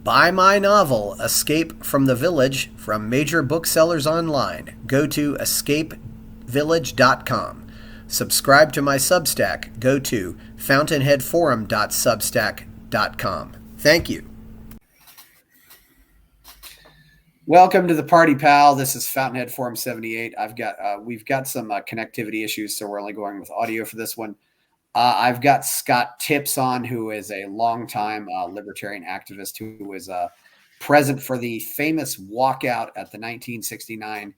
Buy my novel, Escape from the Village, from major booksellers online. Go to escapevillage.com. Subscribe to my Substack. Go to fountainheadforum.substack.com. Thank you. Welcome to the party, pal. This is Fountainhead Forum 78. We've got some connectivity issues, so we're only going with audio for this one. I've got Scott Tips on, who is a longtime libertarian activist who was present for the famous walkout at the 1969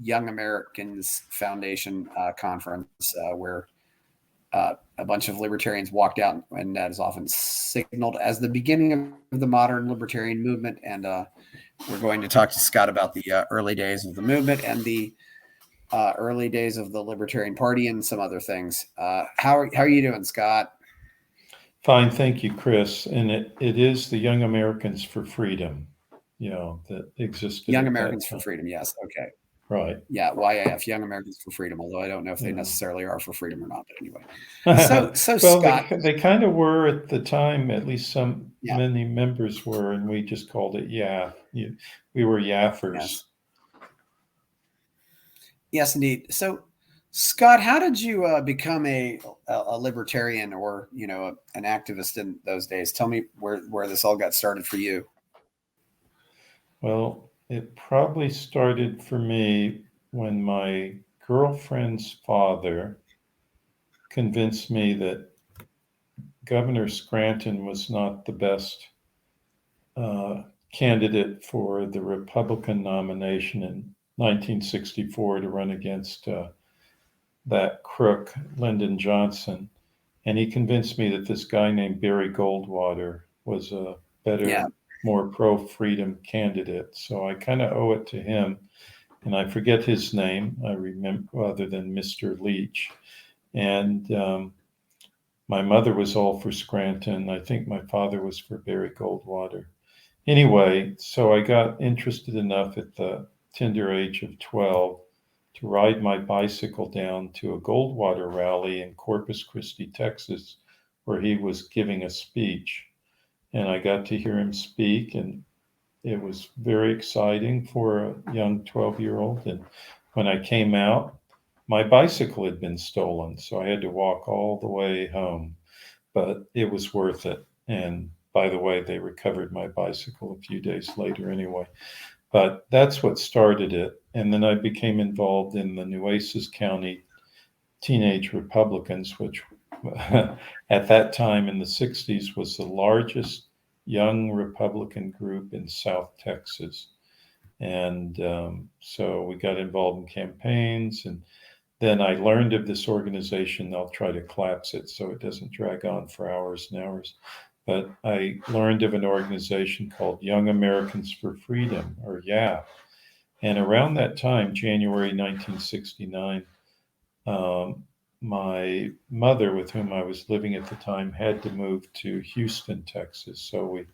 Young Americans Foundation conference, where a bunch of libertarians walked out, and that is often signaled as the beginning of the modern libertarian movement. And we're going to talk to Scott about the early days of the movement and the early days of the Libertarian Party and some other things. How are you doing, Scott? Fine, thank you, Chris. And it is the Young Americans for Freedom, that existed. Young Americans for Freedom, yes. Okay. Right. Yeah, YAF, Young Americans for Freedom, although I don't know if they necessarily are for freedom or not, but anyway. So well, Scott, they kind of were at the time, at least many members were, and we just called it YAF. We were YAFers. Yes. Yes, indeed. So, Scott, how did you become a libertarian or, an activist in those days? Tell me where this all got started for you. Well, it probably started for me when my girlfriend's father convinced me that Governor Scranton was not the best candidate for the Republican nomination in 1964 to run against that crook, Lyndon Johnson. And he convinced me that this guy named Barry Goldwater was a better, more pro-freedom candidate. So I kind of owe it to him. And I forget his name, I remember, other than Mr. Leach. And my mother was all for Scranton. I think my father was for Barry Goldwater. Anyway, so I got interested enough at the tender age of 12 to ride my bicycle down to a Goldwater rally in Corpus Christi, Texas, where he was giving a speech. And I got to hear him speak, and it was very exciting for a young 12-year-old. And when I came out, my bicycle had been stolen, so I had to walk all the way home. But it was worth it. And by the way, they recovered my bicycle a few days later anyway. But that's what started it. And then I became involved in the Nueces County Teenage Republicans, which at that time in the 60s was the largest young Republican group in South Texas. And so we got involved in campaigns. And then I learned of this organization. I'll try to collapse it so it doesn't drag on for hours and hours. But I learned of an organization called Young Americans for Freedom, or YAF. And around that time, January 1969, my mother, with whom I was living at the time, had to move to Houston, Texas. So we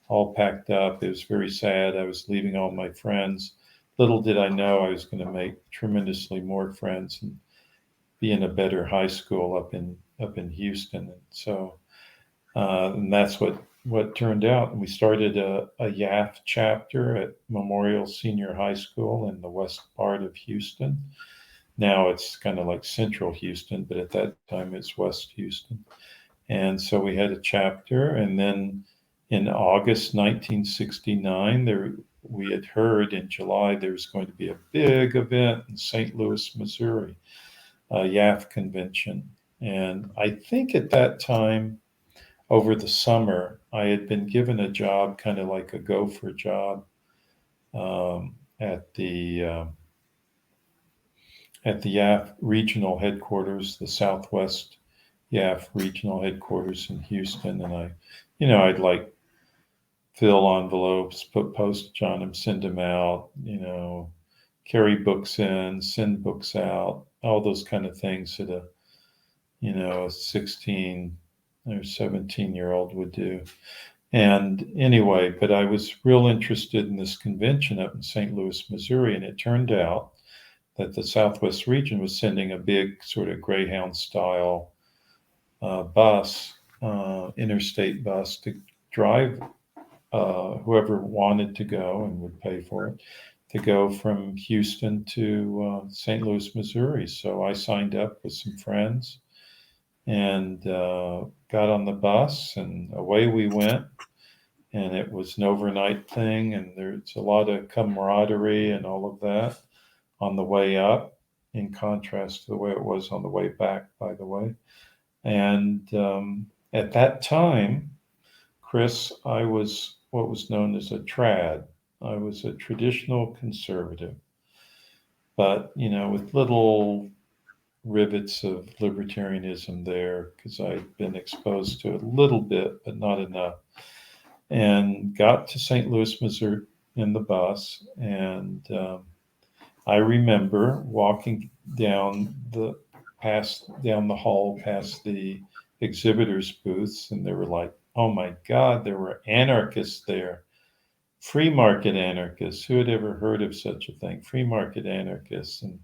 all packed up. It was very sad. I was leaving all my friends. Little did I know I was going to make tremendously more friends and be in a better high school up in Houston. And so and that's what turned out. And we started a YAF chapter at Memorial Senior High School in the west part of Houston. Now it's kind of like central Houston, but at that time it's West Houston. And so we had a chapter. And then in August 1969, we had heard in July there was going to be a big event in St. Louis, Missouri, a YAF convention. And I think at that time, over the summer, I had been given a job, kind of like a gopher job, at the YAF regional headquarters, the Southwest YAF regional headquarters in Houston. And I'd like fill envelopes, put postage on them, send them out, carry books in, send books out, all those kind of things that a 16 or 17-year-old would do. And anyway, but I was real interested in this convention up in St. Louis, Missouri, and it turned out that the Southwest region was sending a big sort of Greyhound style bus, interstate bus, to drive whoever wanted to go and would pay for it, to go from Houston to St. Louis, Missouri. So I signed up with some friends and got on the bus, and away we went. And it was an overnight thing, and there's a lot of camaraderie and all of that on the way up, in contrast to the way it was on the way back, by the way. And at that time, Chris, I was what was known as a trad. I was a traditional conservative, but with little rivets of libertarianism there, because I'd been exposed to it a little bit, but not enough. And got to St. Louis, Missouri in the bus, and I remember walking down the hall past the exhibitors booths, and they were like, oh my God, there were anarchists there, free market anarchists. Who had ever heard of such a thing? Free market anarchists. And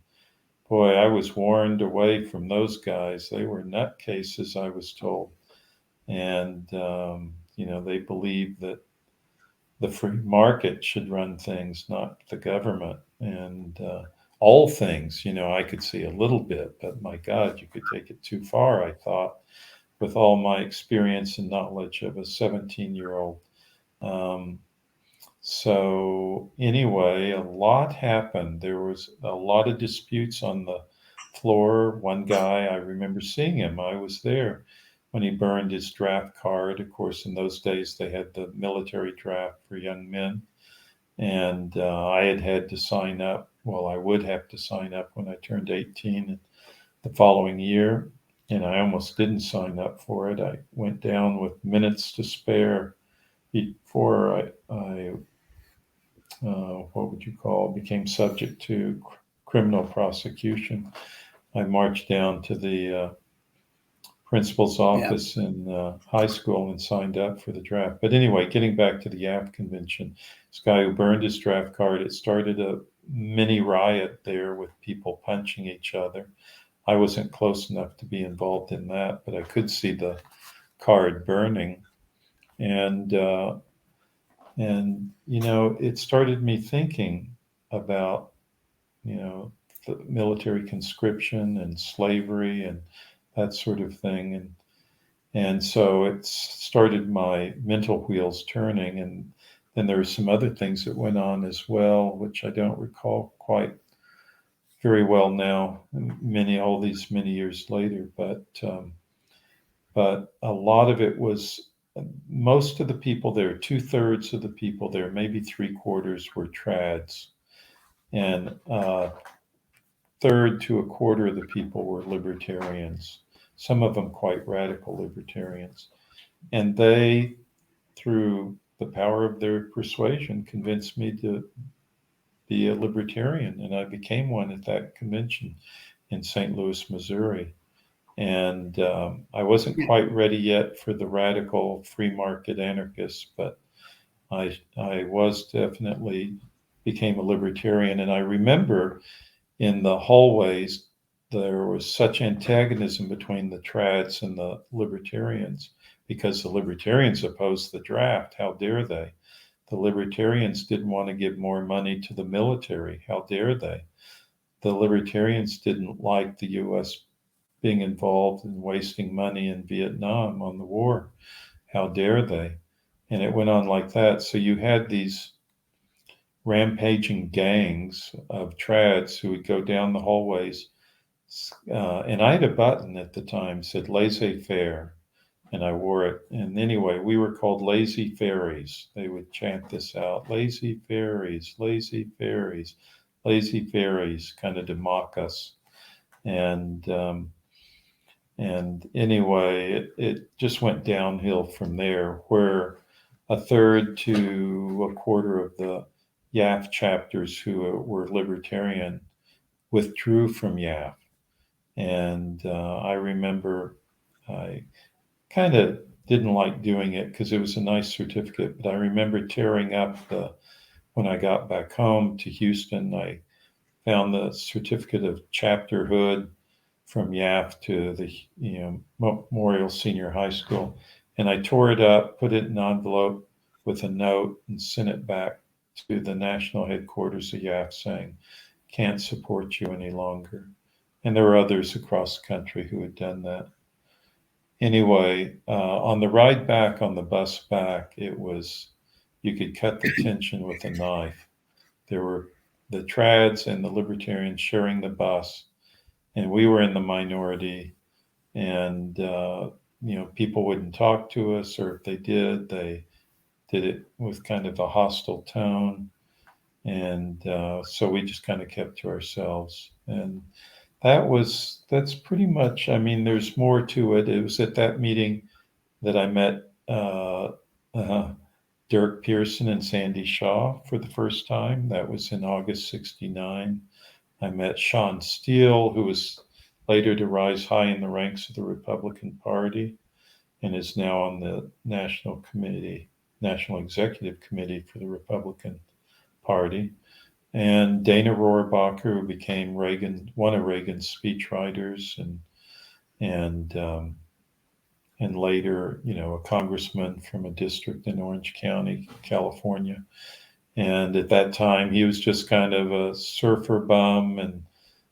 boy, I was warned away from those guys. They were nutcases, I was told. And, they believed that the free market should run things, not the government. And all things, I could see a little bit, but my God, you could take it too far, I thought, with all my experience and knowledge of a 17-year-old. So anyway, a lot happened. There was a lot of disputes on the floor. One guy, I remember seeing him. I was there when he burned his draft card. Of course, in those days, they had the military draft for young men. And I had to sign up. Well, I would have to sign up when I turned 18 the following year. And I almost didn't sign up for it. I went down with minutes to spare before I what would you call, became subject to criminal prosecution. I marched down to the principal's office in high school and signed up for the draft. But anyway, getting back to the YAF convention, this guy who burned his draft card, it started a mini riot there with people punching each other. I wasn't close enough to be involved in that, but I could see the card burning. And it started me thinking about, the military conscription and slavery and that sort of thing. And so it started my mental wheels turning. And then there were some other things that went on as well, which I don't recall quite very well now, all these many years later. But a lot of it was, most of the people there, 2/3 of the people there, maybe 3/4 were trads. And third to a quarter of the people were libertarians, some of them quite radical libertarians. And they, through the power of their persuasion, convinced me to be a libertarian. And I became one at that convention in St. Louis, Missouri. And I wasn't quite ready yet for the radical free market anarchists, but I was definitely became a libertarian. And I remember in the hallways, there was such antagonism between the trads and the libertarians because the libertarians opposed the draft. How dare they? The libertarians didn't want to give more money to the military. How dare they? The libertarians didn't like the U.S. being involved in wasting money in Vietnam on the war. How dare they? And it went on like that. So you had these rampaging gangs of trads who would go down the hallways. And I had a button at the time said laissez-faire, and I wore it. And anyway, we were called lazy fairies. They would chant this out, lazy fairies, lazy fairies, lazy fairies, kind of to mock us. And anyway, it just went downhill from there, where 1/3 to a quarter of the YAF chapters who were libertarian withdrew from YAF. And I remember I kind of didn't like doing it because it was a nice certificate, but I remember tearing up when I got back home to Houston, I found the certificate of chapterhood from YAF to the Memorial Senior High School. And I tore it up, put it in an envelope, with a note and sent it back to the national headquarters of YAF saying, can't support you any longer. And there were others across the country who had done that. Anyway, on the ride back, on the bus back, you could cut the tension with a knife. There were the trads and the libertarians sharing the bus, and we were in the minority. And people wouldn't talk to us, or if they did it with kind of a hostile tone. And so we just kind of kept to ourselves. And that's pretty much, I mean, there's more to it. It was at that meeting that I met Durk Pearson and Sandy Shaw for the first time. That was in August 69. I met Sean Steele, who was later to rise high in the ranks of the Republican Party and is now on the National Executive Committee for the Republican Party. And Dana Rohrabacher, who became one of Reagan's speechwriters, and later, a congressman from a district in Orange County, California. And at that time, he was just kind of a surfer bum, and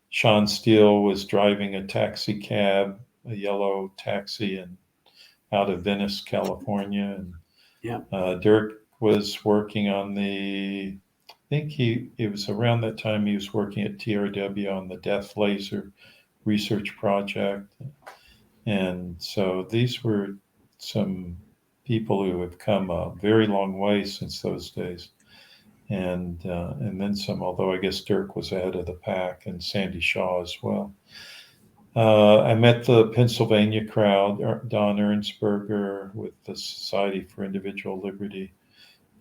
Sean Steele was driving a taxi cab, a yellow taxi, out of Venice, California. And Durk was working on it was around that time he was working at TRW on the Death Laser research project. And so these were some people who have come a very long way since those days. And then some, although I guess Durk was ahead of the pack, and Sandy Shaw as well. I met the Pennsylvania crowd, Don Ernstberger with the Society for Individual Liberty,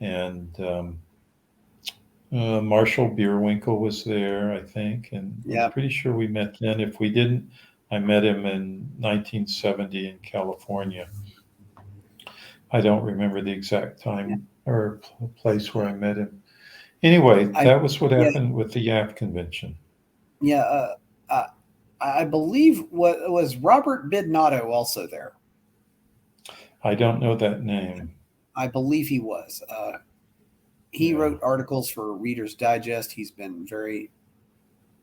and Marshall Bierwinkel was there, I think, and I'm pretty sure we met then. If we didn't, I met him in 1970 in California. I don't remember the exact time or place where I met him. Anyway, that was what happened with the YAF convention. Yeah, I believe was Robert Bidnato also there. I don't know that name. I believe he was. He wrote articles for Reader's Digest. He's been very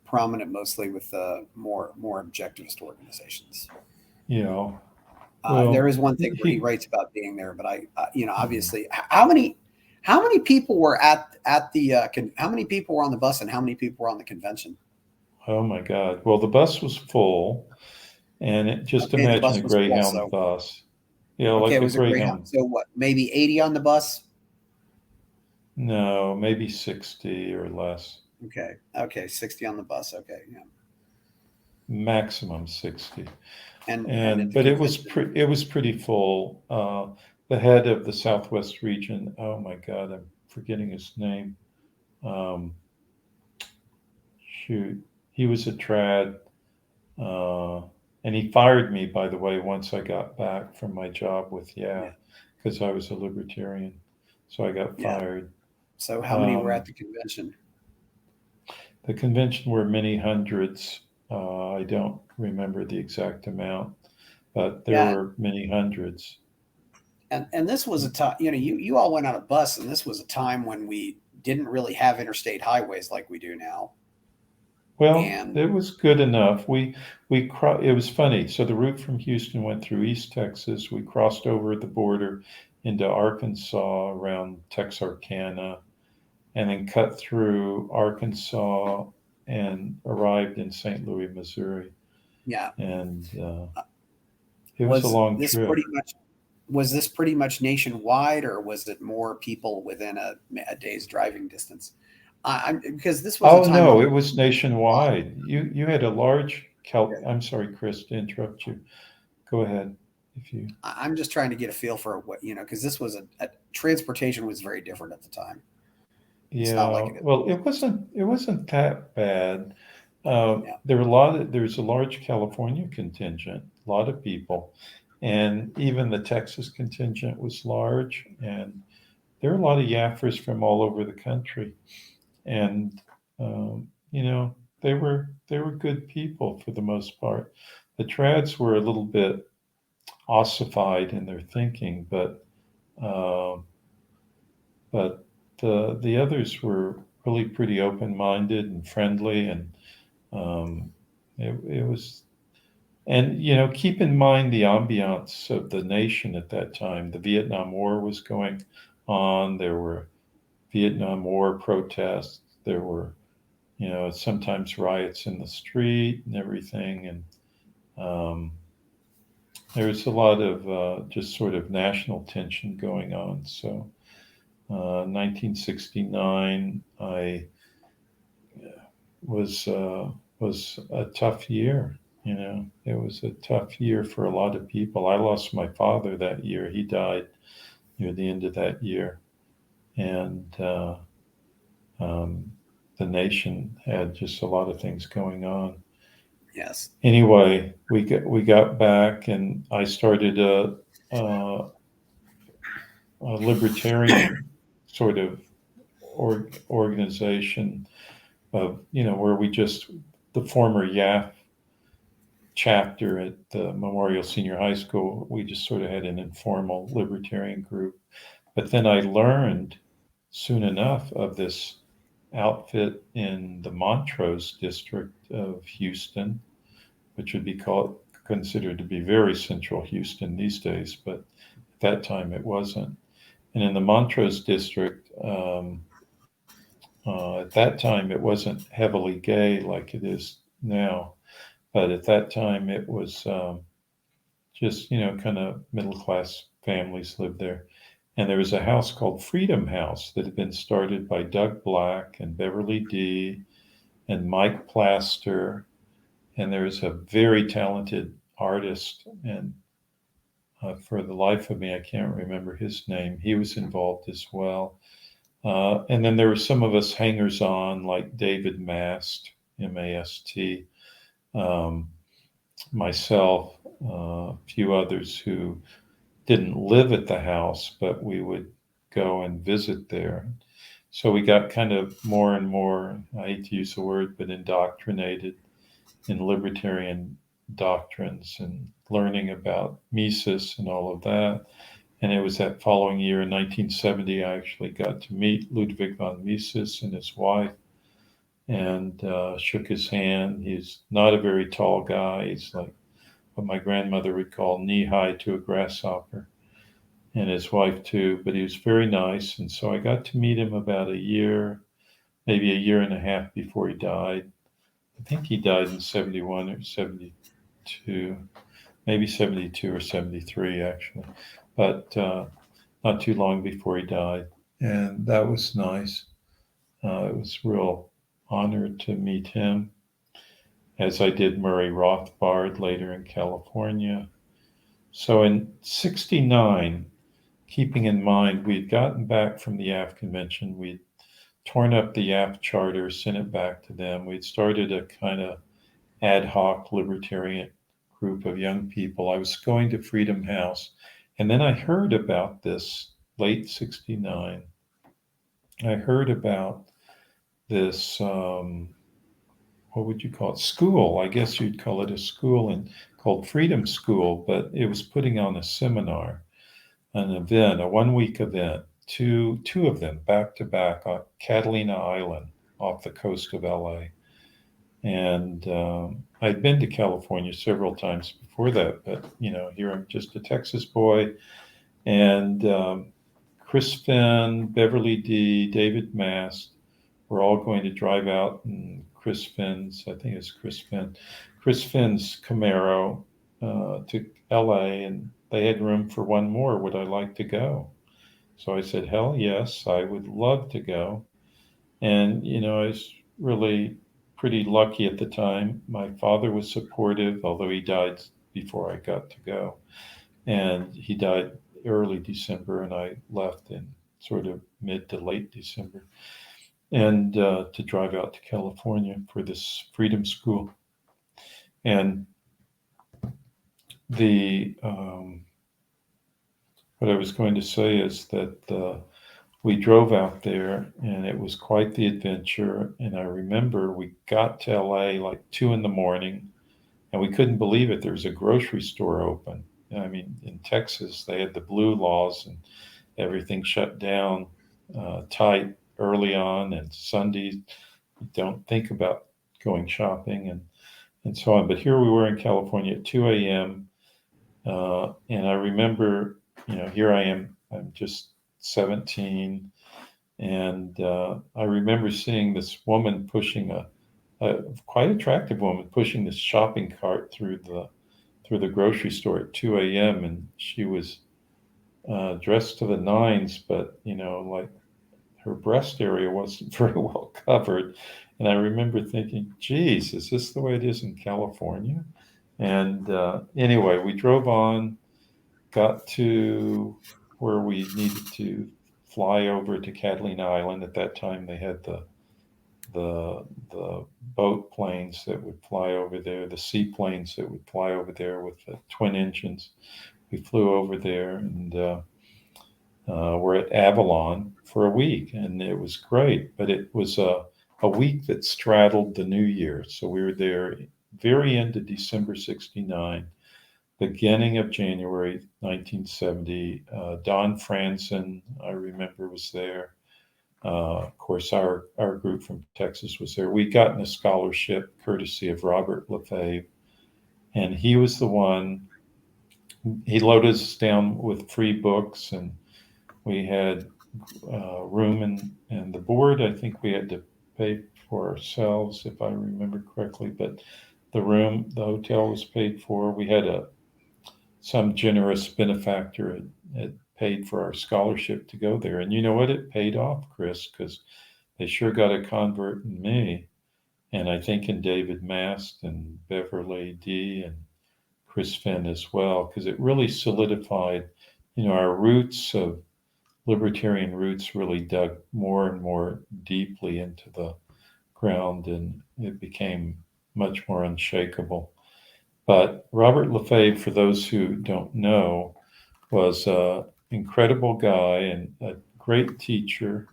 prominent, mostly with more objectivist organizations. Well, there is one thing where he writes about being there, but obviously, how many people were at the how many people were on the bus, and how many people were on the convention? Oh my God! Well, the bus was full, and imagine a Greyhound bus. Like a Greyhound. So what? Maybe 80 on the bus? No, maybe 60 or less. Okay, 60 on the bus. Okay, yeah. Maximum 60. But it was pretty full. The head of the Southwest region, oh my God, I'm forgetting his name. He was a trad, and he fired me, by the way, once I got back from my job with YAF, because I was a libertarian. So I got fired. So how many were at the convention? The convention were many hundreds. I don't remember the exact amount, but there were many hundreds. And this was a time, you all went on a bus, and this was a time when we didn't really have interstate highways like we do now. Well, it was good enough. It was funny. So the route from Houston went through East Texas. We crossed over the border into Arkansas around Texarkana, and then cut through Arkansas and arrived in St. Louis, Missouri. Yeah. And it was a long trip. Was this pretty much nationwide, or was it more people within a day's driving distance? Because this was. It was nationwide. You had a large. I'm sorry, Chris, to interrupt you. Go ahead. I'm just trying to get a feel for what because this was transportation was very different at the time. Well, it wasn't that bad. There's a large California contingent, a lot of people, and even the Texas contingent was large, and there are a lot of YAFers from all over the country, and they were good people for the most part. The trads were a little bit ossified in their thinking, but but the others were really pretty open-minded and friendly, and it was. And keep in mind the ambiance of the nation at that time. The Vietnam War was going on. There were Vietnam War protests. There were, sometimes riots in the street and everything. And there was a lot of just sort of national tension going on. So, 1969, I was a tough year. It was a tough year for a lot of people. I lost my father that year. He died near the end of that year, and the nation had just a lot of things going on. Yes. Anyway, we got back, and I started a libertarian sort of organization of where we just the former YAF chapter at the Memorial Senior High School. We just sort of had an informal libertarian group. But then I learned soon enough of this outfit in the Montrose district of Houston, which would be considered to be very central Houston these days, but at that time it wasn't. And in the Montrose district, at that time it wasn't heavily gay like it is now, but at that time it was just kind of middle class families lived there. And there was a house called Freedom House that had been started by Doug Black and Beverly D. and Mike Plaster. And there was a very talented artist, and for the life of me, I can't remember his name. He was involved as well. And then there were some of us hangers on, like David Mast, M-A-S-T, myself, a few others who didn't live at the house, but we would go and visit there. So we got kind of more and more, I hate to use the word, but indoctrinated in libertarian doctrines and learning about Mises and all of that. And it was that following year in 1970, I actually got to meet Ludwig von Mises and his wife, and shook his hand. He's not a very tall guy. He's like what my grandmother would call knee-high to a grasshopper, and his wife too, but he was very nice. And so I got to meet him about a year, maybe a year and a half before he died. I think he died in 71 or 72, maybe 72 or 73 actually, but not too long before he died. And that was nice. It was real honored to meet him, as I did Murray Rothbard later in California. So in 69, keeping in mind we'd gotten back from the YAF convention, we'd torn up the YAF charter, sent it back to them. We'd started a kind of ad hoc libertarian group of young people. I was going to Freedom House, and then I heard about this late 69. I heard about this, what would you call it? School. I guess you'd call it a school called Freedom School, but it was putting on a seminar, an event, a 1-week event, two of them back to back on Catalina Island off the coast of LA. And I'd been to California several times before that, but here I'm just a Texas boy. And Chris Finn, Beverly D., David Mast were all going to drive out in Chris Finn's Camaro to LA, and they had room for one more. Would I like to go? So I said, hell yes, I would love to go. And, I was really pretty lucky at the time. My father was supportive, although he died before I got to go. And he died early December, and I left in sort of mid to late December, and to drive out to California for this Freedom School. And what I was going to say is that we drove out there, and it was quite the adventure. And I remember we got to LA like 2 a.m, and we couldn't believe it. There was a grocery store open. I mean, in Texas, they had the blue laws and everything shut down tight early on, and Sundays you don't think about going shopping and so on. But here we were in California at 2 a.m. And I remember, here I am, I'm just 17. And I remember seeing this woman pushing a quite attractive woman pushing this shopping cart through the grocery store at 2 a.m. And she was dressed to the nines, but like her breast area wasn't very well covered. And I remember thinking, geez, is this the way it is in California? And anyway, we drove on, got to where we needed to fly over to Catalina Island. At that time, they had the boat planes that would fly over there, the seaplanes that would fly over there with the twin engines. We flew over there, and we're at Avalon for a week, and it was great. But it was a week that straddled the New Year. So we were there very end of December 69, beginning of January 1970. Don Franzen, I remember, was there. Of course, our group from Texas was there. We'd gotten a scholarship courtesy of Robert Lefebvre, and he was the one. He loaded us down with free books, and we had room and the board. I think we had to pay for ourselves, if I remember correctly, but the hotel was paid for. We had some generous benefactor had paid for our scholarship to go there. And you know what? It paid off, Chris, because they sure got a convert in me. And I think in David Mast and Beverly D. and Chris Finn as well, because it really solidified, our roots of libertarian roots really dug more and more deeply into the ground, and it became much more unshakable. But Robert Lefebvre, for those who don't know, was an incredible guy and a great teacher.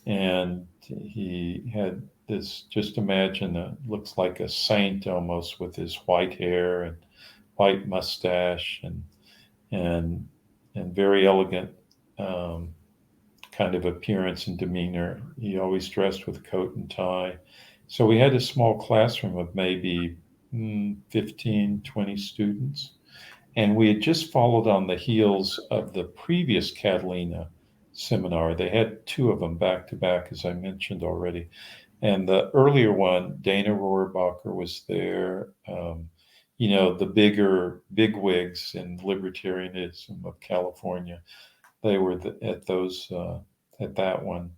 And he had this, just imagine, looks like a saint almost, with his white hair and white mustache and very elegant kind of appearance and demeanor. He always dressed with a coat and tie. So we had a small classroom of maybe 15, 20 students. And we had just followed on the heels of the previous Catalina seminar. They had two of them back to back, as I mentioned already. And the earlier one, Dana Rohrabacher was there. The bigwigs in libertarianism of California. They were at that one.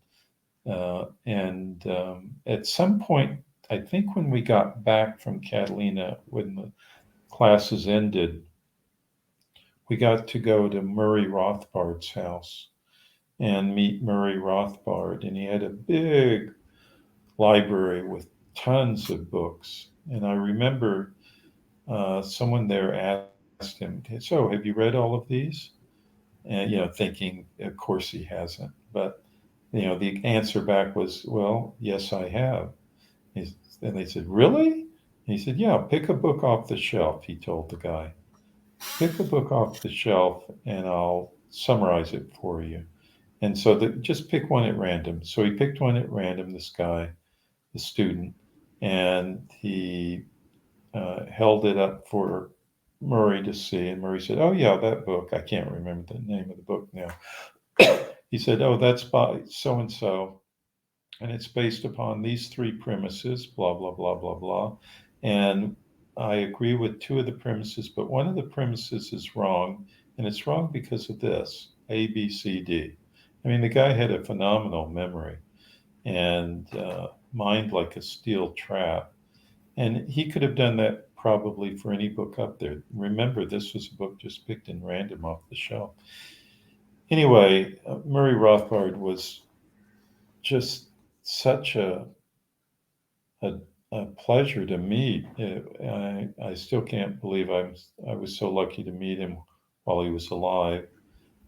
And at some point, I think when we got back from Catalina, when the classes ended, we got to go to Murray Rothbard's house and meet Murray Rothbard. And he had a big library with tons of books. And I remember someone there asked him, "So, have you read all of these?" And, thinking, of course he hasn't. But, the answer back was, "Well, yes, I have." And they said, "Really?" And he said, "Yeah, pick a book off the shelf," he told the guy. "Pick a book off the shelf and I'll summarize it for you." And so just pick one at random. So he picked one at random, this guy, the student, and he held it up for Murray to see. And Murray said, "Oh, yeah, that book." I can't remember the name of the book now. He said, "Oh, that's by so-and-so. And it's based upon these three premises, blah, blah, blah, blah, blah. And I agree with two of the premises, but one of the premises is wrong. And it's wrong because of this, A, B, C, D." I mean, the guy had a phenomenal memory and mind like a steel trap. And he could have done that probably for any book up there. Remember, this was a book just picked in random off the shelf. Anyway, Murray Rothbard was just such a pleasure to meet. I still can't believe I was so lucky to meet him while he was alive.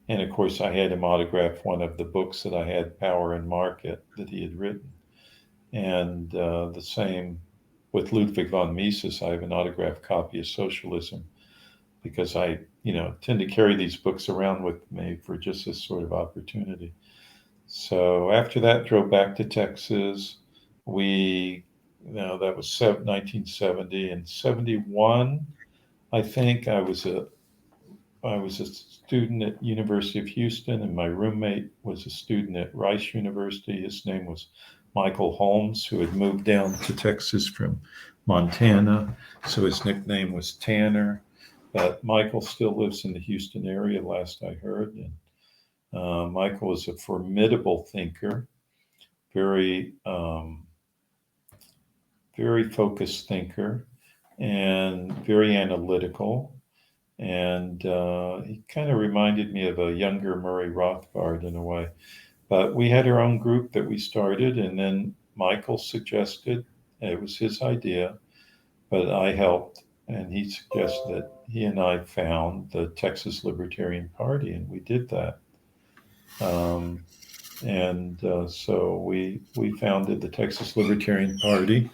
And of course, I had him autograph one of the books that I had, Power and Market, that he had written. And the same with Ludwig von Mises. I have an autographed copy of Socialism because I, tend to carry these books around with me for just this sort of opportunity. So after that, drove back to Texas. That was 1970 and 71. I think I was a student at University of Houston, and my roommate was a student at Rice University. His name was Michael Holmes, who had moved down to Texas from Montana, so his nickname was Tanner. But Michael still lives in the Houston area, last I heard. And Michael is a formidable thinker, very, very focused thinker, and very analytical. And he kind of reminded me of a younger Murray Rothbard in a way. But we had our own group that we started, and then Michael suggested, it was his idea, but I helped, and he suggested that he and I found the Texas Libertarian Party, and we did that. So we founded the Texas Libertarian Party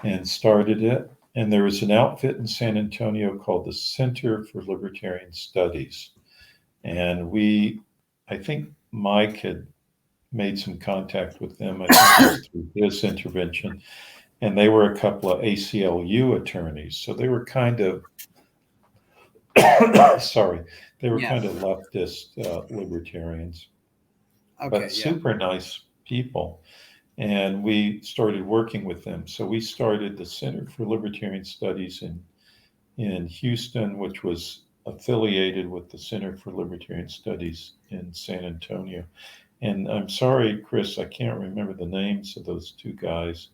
and started it. And there was an outfit in San Antonio called the Center for Libertarian Studies. And I think Mike had made some contact with them, I think it was through his intervention. And they were a couple of ACLU attorneys. So they were kind of, sorry, they were kind of leftist libertarians, but super nice people. And we started working with them. So we started the Center for Libertarian Studies in Houston, which was affiliated with the Center for Libertarian Studies in San Antonio. And I'm sorry, Chris, I can't remember the names of those two guys.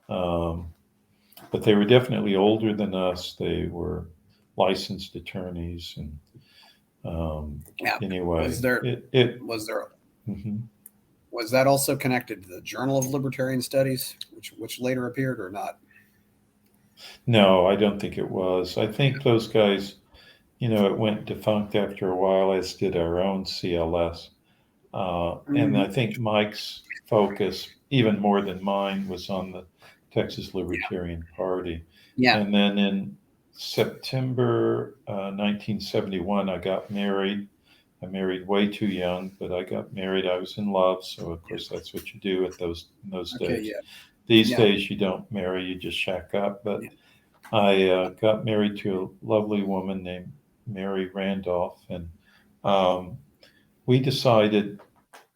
But they were definitely older than us. They were licensed attorneys. And anyway, mm-hmm. Was that also connected to the Journal of Libertarian Studies, which later appeared, or not? No, I don't think it was. I think those guys, it went defunct after a while, as did our own CLS. And I think Mike's focus, even more than mine, was on the Texas Libertarian Party. Yeah. And then in September 1971, I got married. I married way too young, but I got married. I was in love, so of course that's what you do in those days. Yeah. These days you don't marry, you just shack up. But I got married to a lovely woman named Mary Randolph, and we decided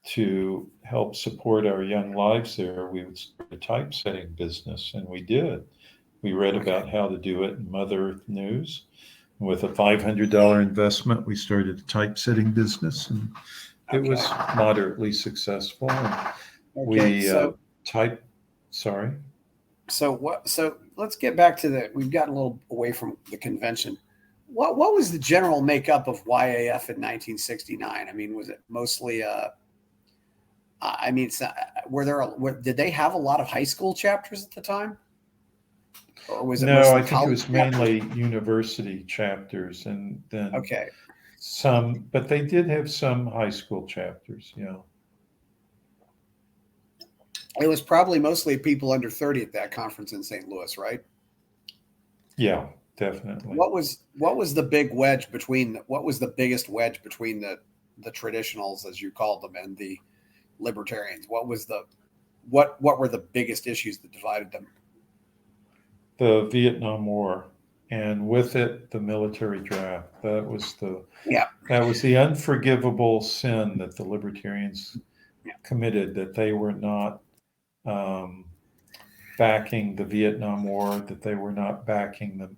to help support our young lives there. We would start a typesetting business, and we did. We read about how to do it in Mother Earth News. With a $500 investment, we started a typesetting business, and it was moderately successful. And Sorry. So let's get back to we've gotten a little away from the convention. What was the general makeup of YAF in 1969? I mean, was it mostly did they have a lot of high school chapters at the time? Or was it no, I think it was mainly university chapters, and then some, but they did have some high school chapters. It was probably mostly people under 30 at that conference in St. Louis, right? Yeah, definitely. What was the big wedge between what was the biggest wedge between the traditionals, as you called them, and the libertarians? What were the biggest issues that divided them? The Vietnam War, and with it, the military draft. That was the unforgivable sin that the libertarians committed, that they were not backing the Vietnam War, that they were not backing the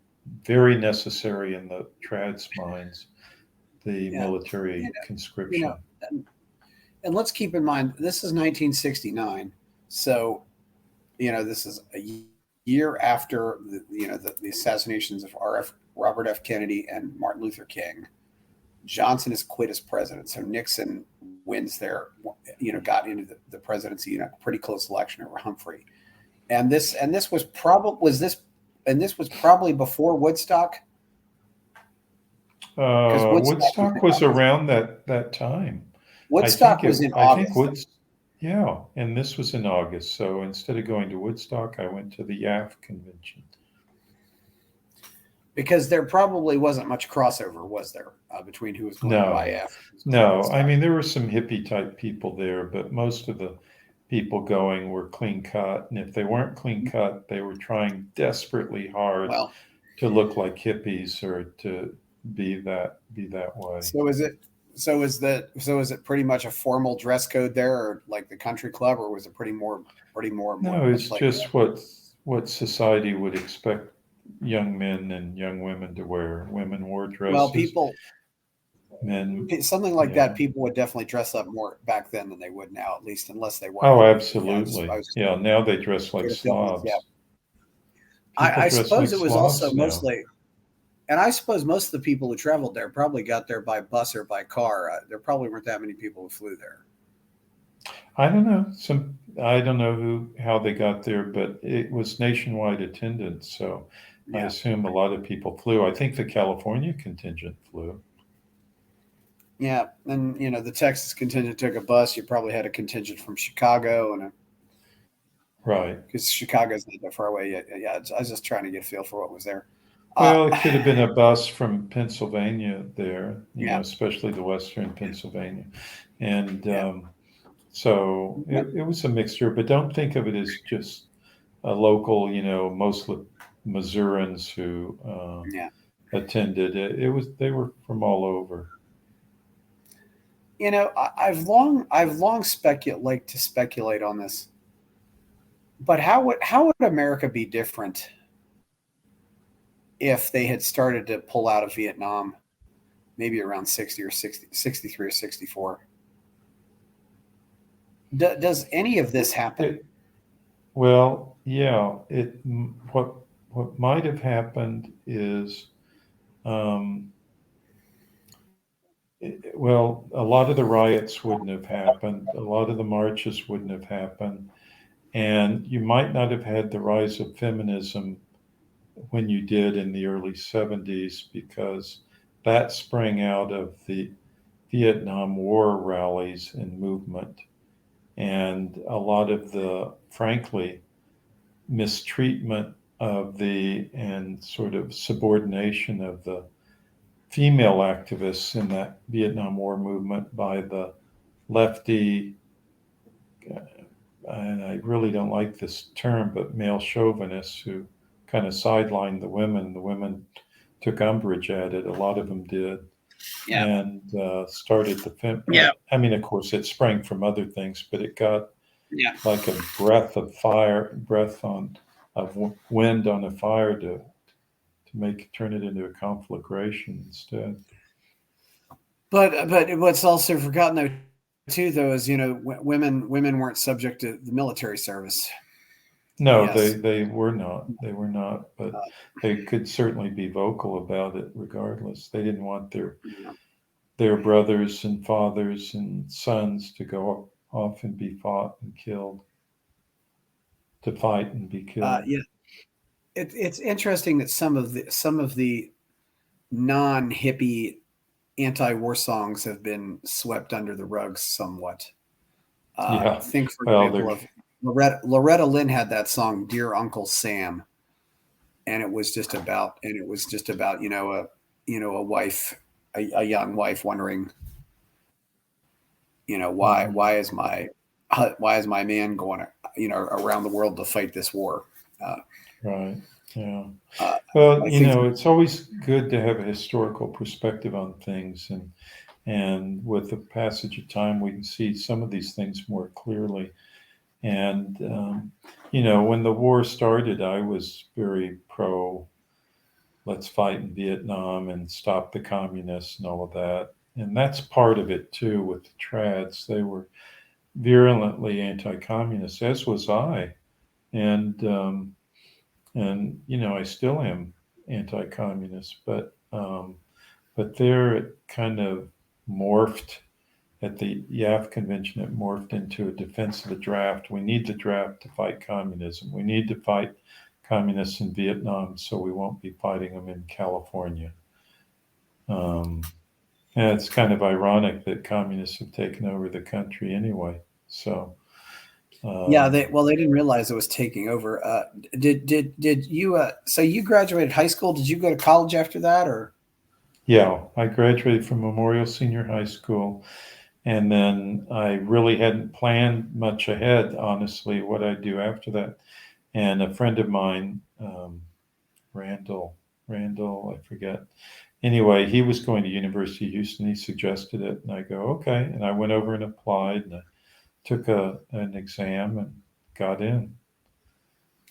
very necessary in the trads' minds, the military conscription. And let's keep in mind, this is 1969. So, this is a year after the assassinations of Robert F. Kennedy and Martin Luther King. Johnson has quit as president, so Nixon wins got into the presidency in a pretty close election over Humphrey, and this was probably before Woodstock. Woodstock was around that time. Woodstock was in August. And this was in August. So instead of going to Woodstock, I went to the YAF convention. Because there probably wasn't much crossover, was there, between who was going to No, YF? no. I mean, there were some hippie type people there, but most of the people going were clean cut. And if they weren't clean cut, they were trying desperately hard Well, to look like hippies or to be that way. so is it? So is it pretty much a formal dress code there, or like the country club, or was it more No, it's much like? just what society would expect young men and young women to wear. Women wore Well, dresses, people men, something like yeah. that. People would definitely dress up more back then than they would now, at least unless they weren't Oh, hippie. Yeah, I absolutely. was Yeah, now they dress like good at feeling. Yeah, slobs. People I dress like suppose it was also slobs now. mostly, and I suppose most of the people who traveled there probably got there by bus or by car. There probably weren't that many people who flew there. I don't know. I don't know how they got there, but it was nationwide attendance, so I Yeah, assume a lot of people flew. I think the California contingent flew. yeah, and the Texas contingent took a bus. You probably had a contingent from Chicago, and Right. because Chicago's not that far away yet. Yeah, I was just trying to get a feel for what was there. Uh, Well, it could have been a bus from Pennsylvania there, yeah, especially the Western Pennsylvania. And yeah, so yep, it was a mixture, but don't think of it as just a local, mostly Missourians who yeah. attended. They were from all over. I've long like to speculate on this, but how would America be different if they had started to pull out of Vietnam, maybe around 60 or 60, 63 or 64? Does any of this happen? Well, yeah, what might have happened is, um, well, a lot of the riots wouldn't have happened, a lot of the marches wouldn't have happened, and you might not have had the rise of feminism when you did in the early 70s because that sprang out of the Vietnam War rallies and movement, and a lot of the, frankly, mistreatment of and sort of subordination of the female activists in that Vietnam War movement by the lefty, and I really don't like this term, but male chauvinists who kind of sidelined the women. The women took umbrage at it. A lot of them did, Yeah, and started yeah, I mean, of course, it sprang from other things, but it got yeah. like a breath of wind on a fire to turn it into a conflagration instead. But what's also forgotten though too though is women weren't subject to the military service. No, Yes. they were not. They were not, Uh, but they could certainly be vocal about it regardless. They didn't want yeah. their brothers and fathers and sons to go off and be fought and killed, to fight and be killed. Yeah. It's interesting that some of the non hippie anti war songs have been swept under the rugs somewhat. Yeah. Think, for Well, example, of Loretta Lynn had that song "Dear Uncle Sam," and it was just about a wife, a young wife wondering, why mhm, why is my man going around the world to fight this war? Uh, right. Yeah. uh, Well, I think it's always good to have a historical perspective on things, and with the passage of time, we can see some of these things more clearly. And when the war started, I was very pro. Let's fight in Vietnam and stop the communists and all of that. And that's part of it too with the trads. They were virulently anti-communist, as was I. And I still am anti-communist, but there it kind of morphed at the YAF convention. It morphed into a defense of the draft. We need the draft to fight communism. We need to fight communists in Vietnam, so we won't be fighting them in California. Um, and it's kind of ironic that communists have taken over the country anyway. So Yeah, they didn't realize it was taking over. Did you so you graduated high school? Did you go to college after that, or? Yeah, I graduated from Memorial Senior High School, and then I really hadn't planned much ahead, honestly, what I'd do after that. And a friend of mine, Randall, I forget. Anyway, he was going to University of Houston. He suggested it, and I go, okay. And I went over and applied, and I took an exam and got in.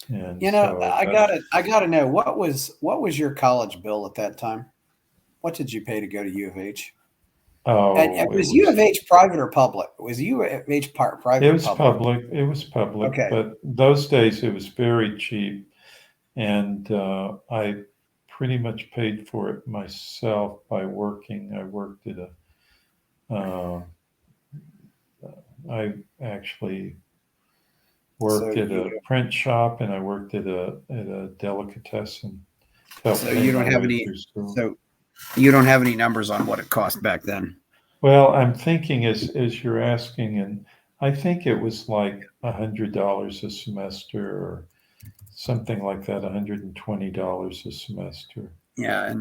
And so I got to know what was your college bill at that time? What did you pay to go to U of H? And oh, was U of H private or public? Was U of H private it or was public? public. It was public, Okay. but those days it was very cheap, and I pretty much paid for it myself by working. I worked at uh, I actually So worked at a you print shop, and I worked at a delicatessen to help so pay you don't my have way any through school. so you don't have any numbers on what it cost back then. Well, I'm thinking as you're asking, and I think it was like $100 a semester or something like that, $120 a semester. Yeah,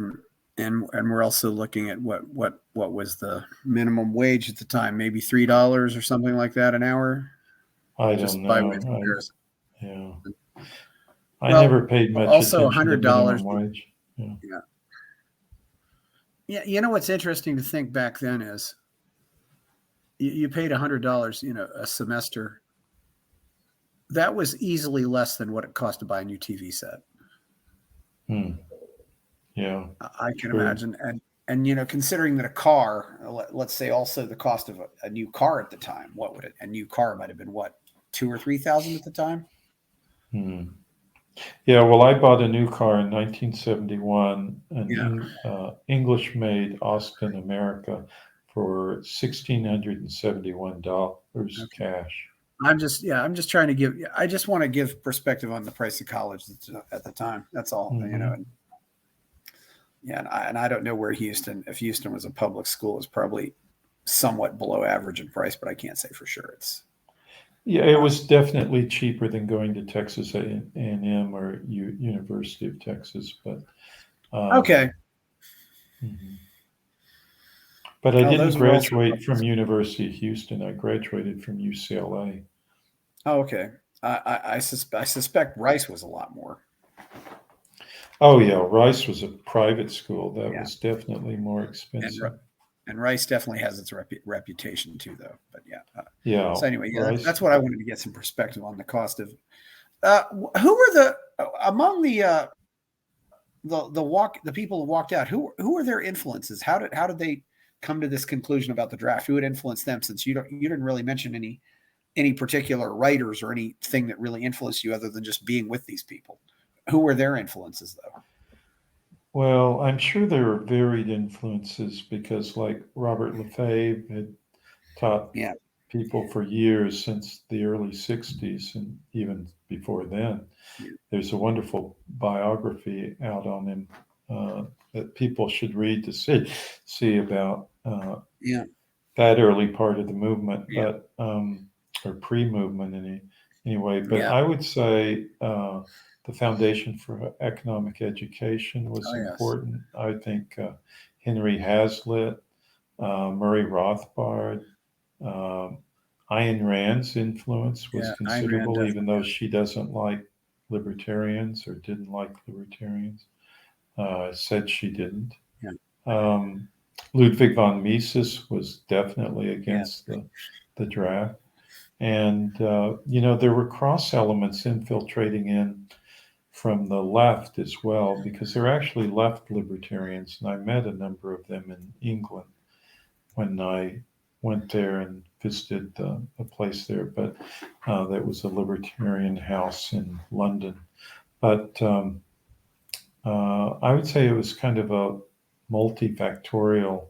and we're also looking at what was the minimum wage at the time? Maybe $3 or something like that an hour, I don't just by way of know. comparison. Yeah, I Well, never paid much also attention to $100. minimum wage. Yeah. Yeah, yeah. You know what's interesting to think back then is you paid $100, a semester. That was easily less than what it cost to buy a new TV set. Hmm. Yeah. I can True. imagine, and considering that a car, let's say also the cost of a new car at the time, what would a new car might have been? What, 2 or 3 thousand at the time? Hmm. Yeah. Well, I bought a new car in 1971, an Yeah. English-made Austin, America, for $1,671 Okay. cash. I'm just trying to I just want to give perspective on the price of college at the time. That's all, Hmm. And yeah, and I don't know where if Houston was a public school, it's probably somewhat below average in price, but I can't say for sure. It's Yeah, it uh, was definitely cheaper than going to Texas A&M or University of Texas, but okay. um, mhm. But I Oh, didn't those were also graduate public from schools. University of Houston. I graduated from UCLA. Oh, okay. I suspect Rice was a lot more. Oh yeah, Rice was a private school. That Yeah, was definitely more and expensive. and Rice definitely has its reputation too, though. But yeah. Yeah, So anyway, yeah, Rice. that's what I wanted to get some perspective on the cost of. Who were among the people who walked out? Who were their influences? How did they come to this conclusion about the draft? Who had influenced them? Since you didn't really mention any particular writers or anything that really influenced you other than just being with these people. Who were their influences though? Well, I'm sure there were varied influences because, like Robert Lefebvre had taught Yeah, people for years since the early '60s, and even before then. yeah, There's a wonderful biography out on him that people should read to see about yeah, that early part of the movement, yeah, but or pre-movement anyway. But yeah. I would say the Foundation for Economic Education was Oh yes, important. I think Henry Hazlitt, Murray Rothbard, um, Ayn Rand's influence was yeah. Ayn Rand considerable, even definitely though has. she doesn't like libertarians or didn't like libertarians. Said she didn't. Yeah, Um, Ludwig von Mises was definitely yeah, against the draft. And, there were cross elements infiltrating in from the left as well, because they're actually left libertarians. And I met a number of them in England when I went there and visited a place there, but that was a libertarian house in London. But I would say it was kind of a multifactorial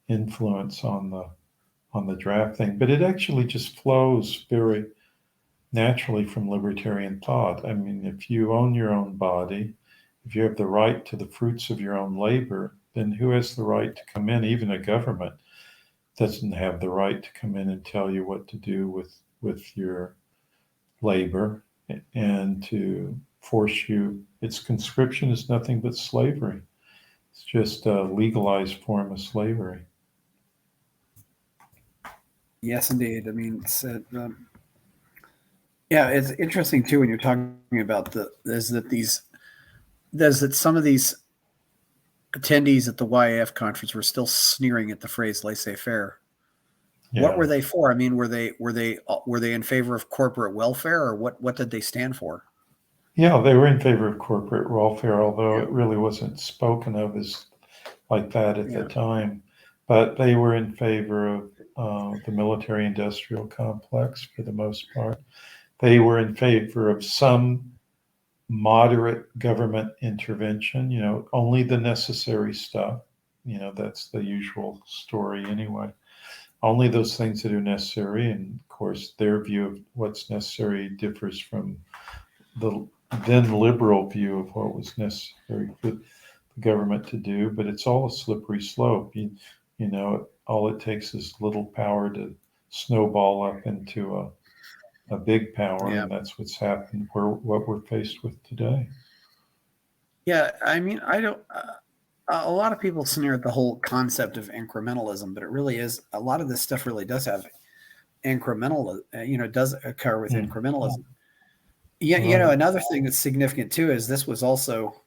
influence on the draft thing, but it actually just flows very naturally from libertarian thought. I mean, if you own your own body, if you have the right to the fruits of your own labor, then who has the right to come in? Even a government doesn't have the right to come in and tell you what to do with your labor and to force you. Its conscription is nothing but slavery. It's just a legalized form of slavery. Yes, indeed. I mean, yeah, it's interesting too when you're talking about that some of these attendees at the YAF conference were still sneering at the phrase laissez-faire. Yeah. What were they for? I mean, were they in favor of corporate welfare, or what did they stand for? Yeah, they were in favor of corporate welfare, although it really wasn't spoken of as like that at the time. But they were in favor of the military-industrial complex for the most part. They were in favor of some moderate government intervention, only the necessary stuff. That's the usual story anyway. Only those things that are necessary. And of course, their view of what's necessary differs from the then liberal view of what was necessary for the government to do. But it's all a slippery slope. All it takes is little power to snowball up into a big power, and that's what's happened. What we're faced with today. Yeah, I mean, I don't. A lot of people sneer at the whole concept of incrementalism, but it really is. A lot of this stuff really does have incremental. Does occur with incrementalism. Yeah, Right. Another thing that's significant too is this was also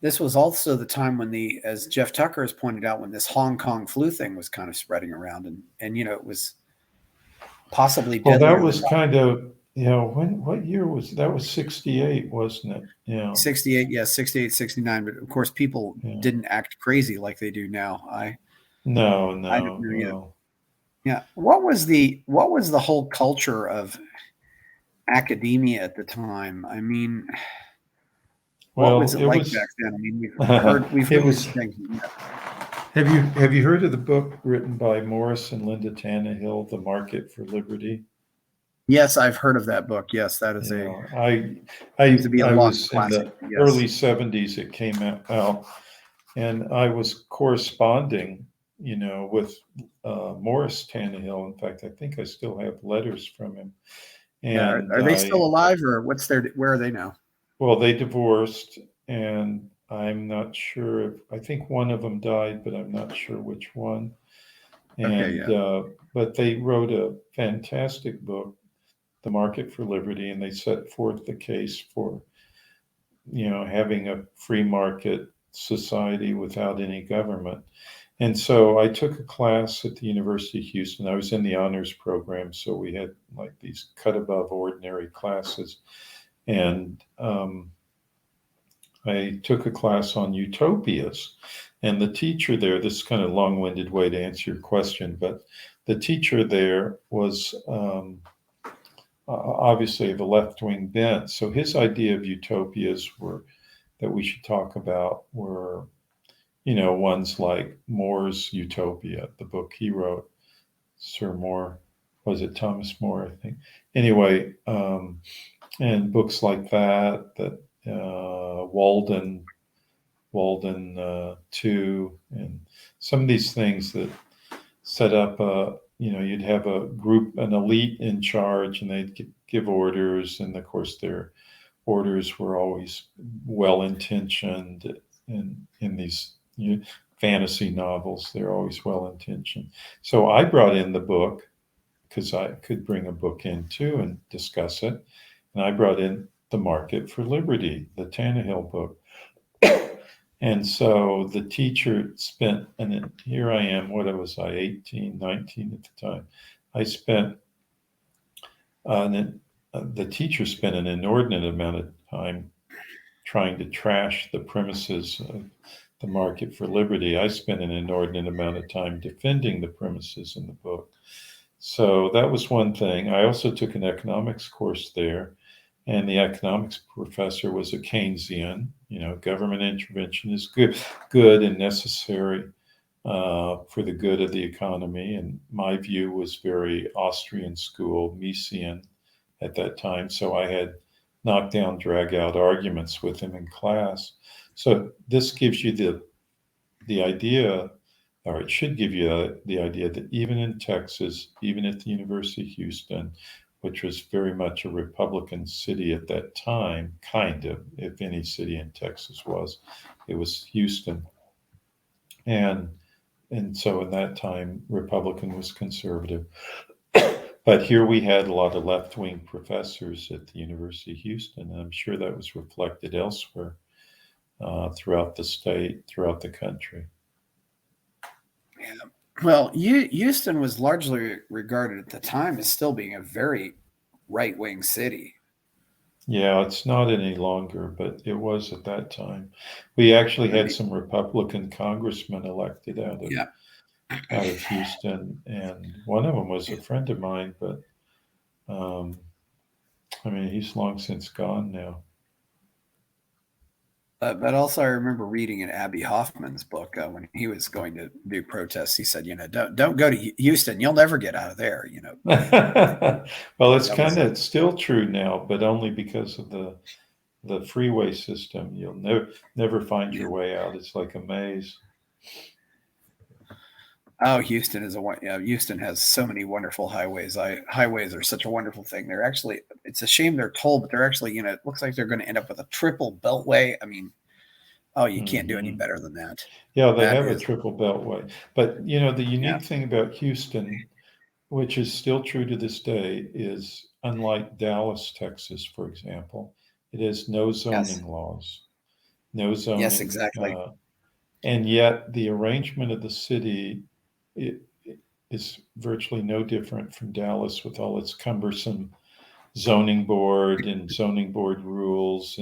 the time when as Jeff Tucker has pointed out, when this Hong Kong flu thing was kind of spreading around, and it was possibly Well, deadlier. that was kind of, what year was that? Was 68, wasn't it? Yeah. 68, yes, 68, 69. But of course, people didn't act crazy like they do now. No. Yeah. What was the whole culture of academia at the time? I mean, what was it like back then? I mean, we've heard these things. Have you heard of the book written by Morris and Linda Tannehill, The Market for Liberty? Yes, I've heard of that book. Yes, that is I seems to be a was classic. In the early 70s it came out, and I was corresponding, with Morris Tannehill. In fact, I think I still have letters from him. And are they still alive, or where are they now? Well, they divorced, and I'm not sure I think one of them died, but I'm not sure which one. And but they wrote a fantastic book, The Market for Liberty, and they set forth the case for having a free market society without any government. And so I took a class at the University of Houston. I was in the honors program, so we had like these cut above ordinary classes. And I took a class on utopias. And the teacher there, this is kind of a long-winded way to answer your question, but the teacher there was obviously of a left-wing bent. So his idea of utopias that we should talk about were, ones like More's Utopia, the book he wrote, Sir Moore, was it Thomas More, I think. Anyway, and books like that Walden 2, and some of these things that set up you'd have a group, an elite in charge, and they'd give orders, and of course their orders were always well-intentioned. In these fantasy novels, they're always well-intentioned. So I brought in the book because I could bring a book in too and discuss it, and I brought in The Market for Liberty, the Tannehill book. And so the teacher spent, and here I am, 18, 19 at the time. I spent, the teacher spent an inordinate amount of time trying to trash the premises of The Market for Liberty. I spent an inordinate amount of time defending the premises in the book. So that was one thing. I also took an economics course there. And the economics professor was a Keynesian. Government intervention is good and necessary for the good of the economy. And my view was very Austrian school, Misesian at that time. So I had knockdown, drag out arguments with him in class. So this gives you the idea, or it should give you the idea that even in Texas, even at the University of Houston, which was very much a Republican city at that time, kind of, if any city in Texas was. It was Houston. And so in that time, Republican was conservative. But here we had a lot of left-wing professors at the University of Houston, and I'm sure that was reflected elsewhere throughout the state, throughout the country. Yeah. Well, Houston was largely regarded at the time as still being a very right-wing city. Yeah, it's not any longer, but it was at that time. We actually had some Republican congressmen elected out of Houston, and one of them was a friend of mine, but I mean, he's long since gone now. But also, I remember reading in Abbie Hoffman's book when he was going to do protests. He said, don't go to Houston. You'll never get out of there. Well, it's kind of still true now, but only because of the freeway system. You'll never find your way out. It's like a maze. Oh, Houston Houston has so many wonderful highways. Highways are such a wonderful thing. They're actually, it's a shame they're toll, but they're actually, it looks like they're going to end up with a triple beltway. I mean, you can't do any better than that. Yeah, they have a triple beltway. But, the unique thing about Houston, which is still true to this day, is unlike Dallas, Texas, for example, it has no zoning laws. No zoning. Yes, exactly. And yet the arrangement of the city it is virtually no different from Dallas, with all its cumbersome zoning board rules,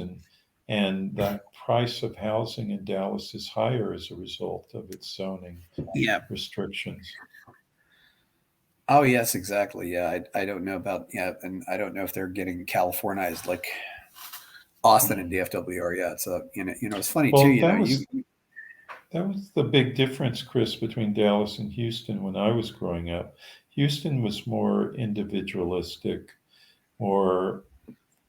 and the price of housing in Dallas is higher as a result of its zoning restrictions. Oh yes, exactly. Yeah, I don't know about and I don't know if they're getting Californized like Austin and DFW are yet. So it's funny too. That was the big difference, Chris, between Dallas and Houston when I was growing up. Houston was more individualistic, more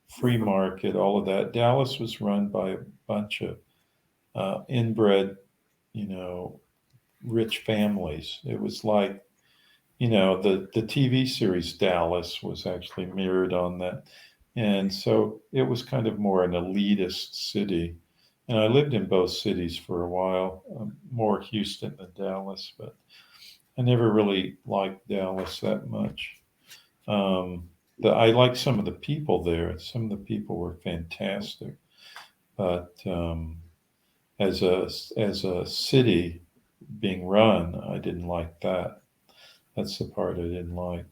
free market, all of that. Dallas was run by a bunch of inbred, rich families. It was like, the TV series Dallas was actually mirrored on that. And so it was kind of more an elitist city. And I lived in both cities for a while, more Houston than Dallas, but I never really liked Dallas that much. I liked some of the people there. Some of the people were fantastic, but as a city being run, I didn't like that. That's the part I didn't like.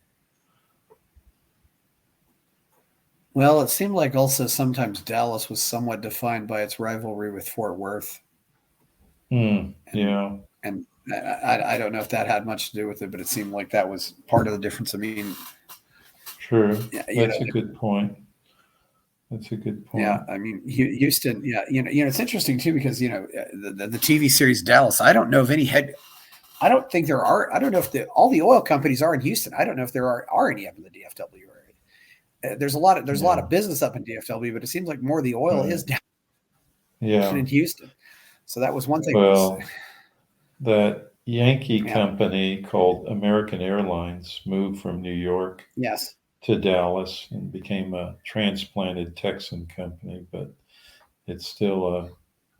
Well, it seemed like also sometimes Dallas was somewhat defined by its rivalry with Fort Worth. Yeah. And I don't know if that had much to do with it, but it seemed like that was part of the difference. I mean, true. That's a good point. That's a good point. Yeah, I mean, Houston. Yeah, it's interesting too because the TV series Dallas. I don't know of any I don't think there are. I don't know if all the oil companies are in Houston. I don't know if there are any up in the DFW area. There's a lot of business up in DFW, but it seems like more of the oil is down in Houston. So that was one thing. Well, that Yankee company called American Airlines moved from New York to Dallas and became a transplanted Texan company, but it's still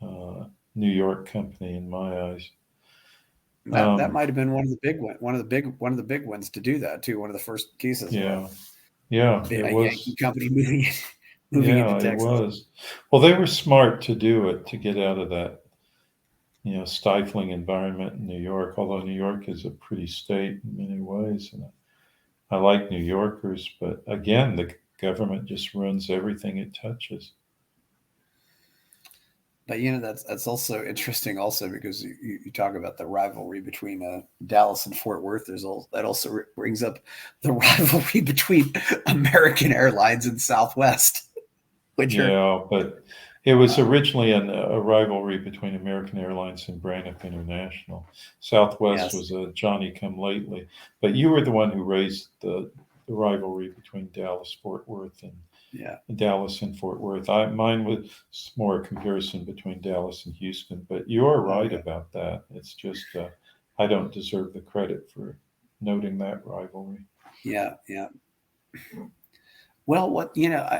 a New York company in my eyes. That might have been one of the big ones to do that too. One of the first cases. Yeah, it was. Yankee company moving into Texas. It was. Well, they were smart to do it, to get out of that, stifling environment in New York, although New York is a pretty state in many ways. And I like New Yorkers, but again, the government just ruins everything it touches. But that's also interesting, also because you talk about the rivalry between Dallas and Fort Worth. That also brings up the rivalry between American Airlines and Southwest. But it was originally a rivalry between American Airlines and Braniff International. Southwest was a Johnny-come-lately. But you were the one who raised the rivalry between Dallas-Fort Worth and Dallas and Fort Worth. Mine was more a comparison between Dallas and Houston, but you are right about that. It's just I don't deserve the credit for noting that rivalry. Yeah. Well,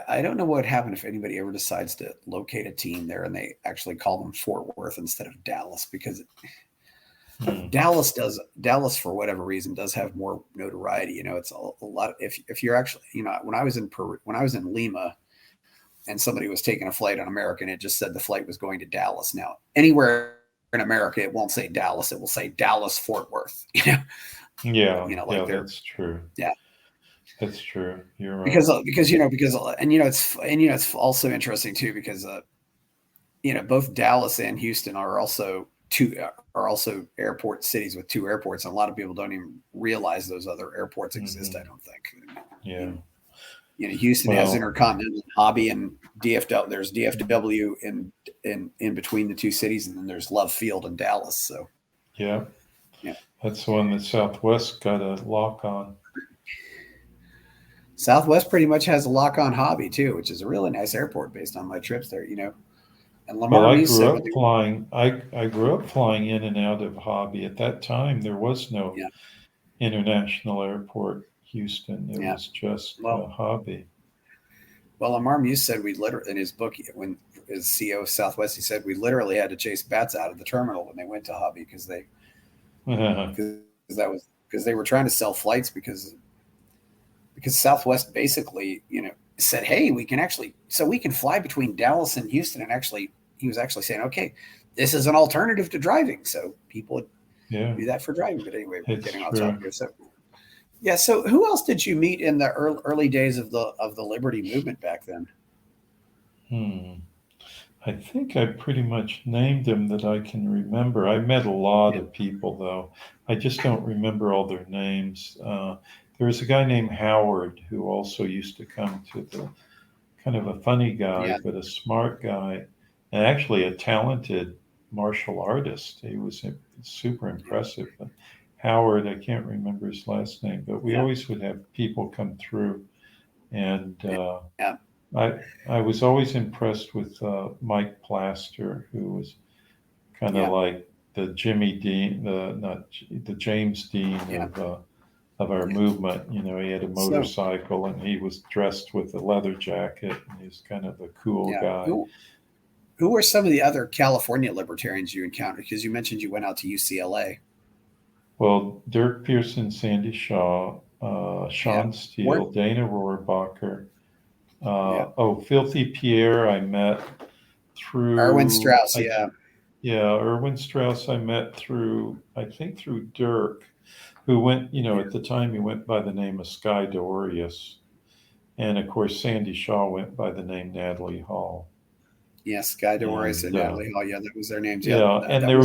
I don't know what would happen if anybody ever decides to locate a team there and they actually call them Fort Worth instead of Dallas, because Dallas for whatever reason does have more notoriety. It's a lot of, if you're actually, when I was in Peru, when I was in Lima and somebody was taking a flight on American, it just said the flight was going to Dallas. Now, anywhere in America, it won't say Dallas, it will say Dallas Fort Worth. Yeah, Like that's true. yeah. That's true. You're right. It's also interesting too, because both Dallas and Houston are also airport cities with two airports, and a lot of people don't even realize those other airports exist. I don't think. Yeah. Houston has Intercontinental, Hobby, and DFW. There's DFW in between the two cities, and then there's Love Field in Dallas. So yeah, that's the one that Southwest got a lock on. Southwest pretty much has a lock on Hobby too, which is a really nice airport based on my trips there. And Lamar I grew up flying in and out of Hobby. At that time, there was no international airport, Houston. It was just Hobby. Well, Lamar Muse said we literally, in his book, when as CEO of Southwest, he said we literally had to chase bats out of the terminal when they went to Hobby because they were trying to sell flights because Southwest basically, said, hey, we can fly between Dallas and Houston. And actually, he was actually saying, okay, this is an alternative to driving. So people would do that for driving. But anyway, we're getting off topic here. So, so who else did you meet in the early days of the Liberty movement back then? I think I pretty much named them that I can remember. I met a lot of people, though. I just don't remember all their names. There was a guy named Howard who also used to come to the, kind of a funny guy, but a smart guy, and actually a talented martial artist. He was super impressive. But Howard, I can't remember his last name, but we always would have people come through. And I was always impressed with Mike Plaster, who was kind of like the Jimmy Dean, the James Dean of our movement. He had a motorcycle and he was dressed with a leather jacket, and he was kind of a cool guy. Who were some of the other California libertarians you encountered? Because you mentioned you went out to UCLA. Well, Durk Pearson, Sandy Shaw, Sean Steele, Dana Rohrabacher. Filthy Pierre I met through Erwin Strauss. Erwin Strauss I met through Durk, who went, at the time he went by the name of Sky Dorius. And of course, Sandy Shaw went by the name Natalie Hall. Yes, Sky Dorius and Natalie Hall. Yeah, that was their names. There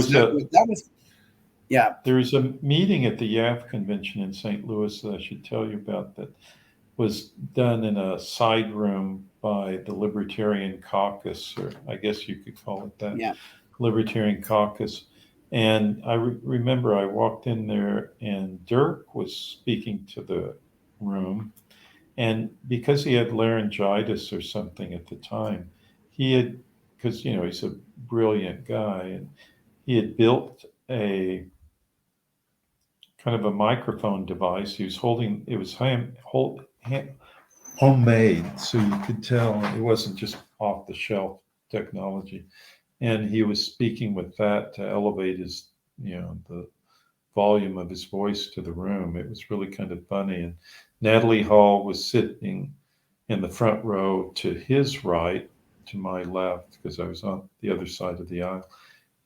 was a meeting at the YAF convention in St. Louis that I should tell you about that was done in a side room by the Libertarian Caucus, or I guess you could call it that. Libertarian Caucus. And I remember I walked in there and Durk was speaking to the room. And because he had laryngitis or something at the time, because, he's a brilliant guy, and he had built a kind of a microphone device. He was holding, it was homemade, so you could tell it wasn't just off the shelf technology. And he was speaking with that to elevate his, the volume of his voice to the room. It was really kind of funny. And Natalie Hall was sitting in the front row to his right, to my left, because I was on the other side of the aisle.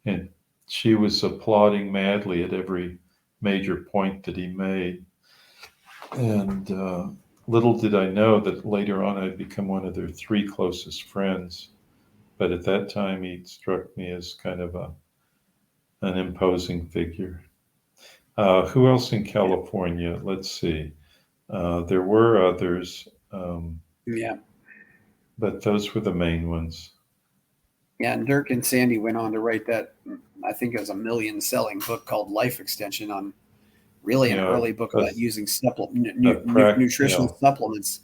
And she was applauding madly at every major point that he made. And little did I know that later on I'd become one of their three closest friends. But at that time, he struck me as kind of an imposing figure. Who else in California? Let's see. There were others. But those were the main ones. Yeah, and Durk and Sandy went on to write that, I think it was a million-selling book called Life Extension, on really an early book about using nutritional supplements.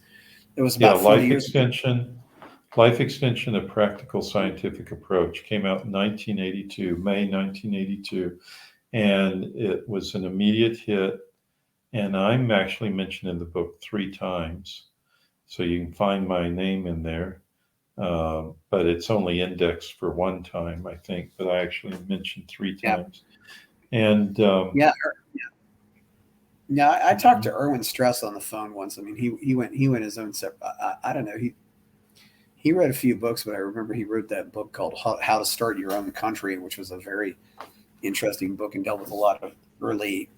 It was about 40 years ago. Life Extension, A Practical Scientific Approach, came out in 1982, May 1982, and it was an immediate hit. And I'm actually mentioned in the book 3 times. so you can find my name in there. But it's only indexed for one time, I think. But I actually mentioned three Yeah. times. And Yeah. Yeah, I talked to Erwin Strauss on the phone once. I mean, he went his own separate. I don't know. He read a few books, but I remember he wrote that book called How to Start Your Own Country, which was a very interesting book and dealt with a lot of early